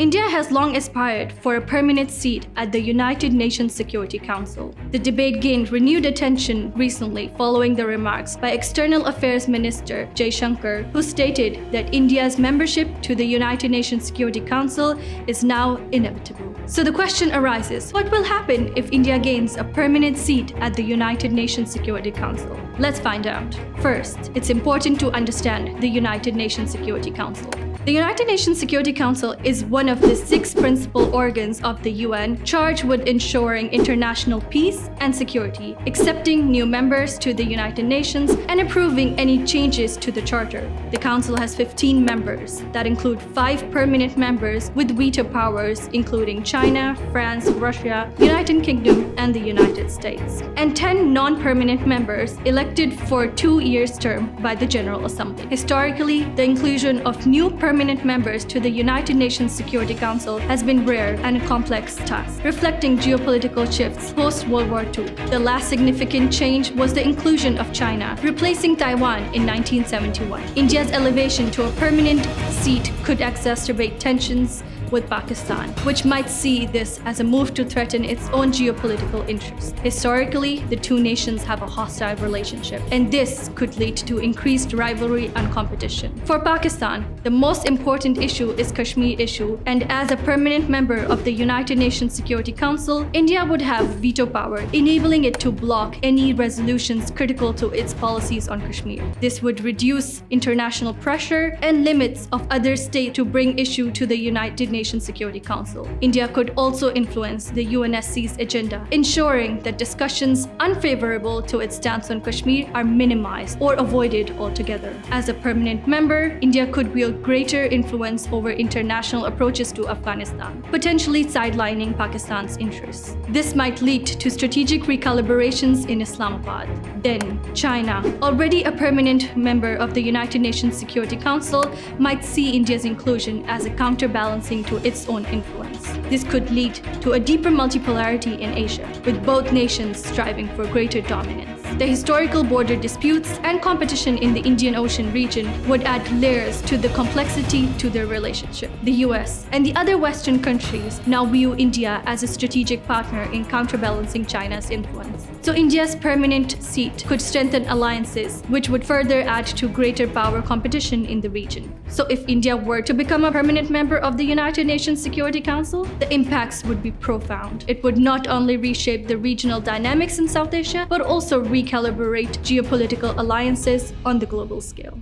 India has long aspired for a permanent seat at the United Nations Security Council. The debate gained renewed attention recently following the remarks by External Affairs Minister Jaishankar, who stated that India's membership to the United Nations Security Council is now inevitable. So the question arises, what will happen if India gains a permanent seat at the United Nations Security Council? Let's find out. First, it's important to understand the United Nations Security Council. The United Nations Security Council is one of the 6 principal organs of the UN charged with ensuring international peace and security, accepting new members to the United Nations, and approving any changes to the Charter. The Council has 15 members that include 5 permanent members with veto powers, including China, France, Russia, United Kingdom, and the United States, and 10 non-permanent members elected for 2 years term by the General Assembly. Historically, the inclusion of new permanent members to the United Nations Security Council has been rare and a complex task, reflecting geopolitical shifts post-World War II. The last significant change was the inclusion of China, replacing Taiwan in 1971. India's elevation to a permanent seat could exacerbate tensions with Pakistan, which might see this as a move to threaten its own geopolitical interests. Historically, the two nations have a hostile relationship, and this could lead to increased rivalry and competition. For Pakistan, the most important issue is Kashmir issue, and as a permanent member of the United Nations Security Council, India would have veto power, enabling it to block any resolutions critical to its policies on Kashmir. This would reduce international pressure and limits of other states to bring issue to the United Nations Security Council. India could also influence the UNSC's agenda, ensuring that discussions unfavorable to its stance on Kashmir are minimized or avoided altogether. As a permanent member, India could wield greater influence over international approaches to Afghanistan, potentially sidelining Pakistan's interests. This might lead to strategic recalibrations in Islamabad. Then, China, already a permanent member of the United Nations Security Council, might see India's inclusion as a counterbalancing to its own influence. This could lead to a deeper multipolarity in Asia, with both nations striving for greater dominance. The historical border disputes and competition in the Indian Ocean region would add layers to the complexity to their relationship. The US and the other Western countries now view India as a strategic partner in counterbalancing China's influence. So India's permanent seat could strengthen alliances, which would further add to greater power competition in the region. So if India were to become a permanent member of the United Nations Security Council, the impacts would be profound. It would not only reshape the regional dynamics in South Asia, but also recalibrate geopolitical alliances on the global scale.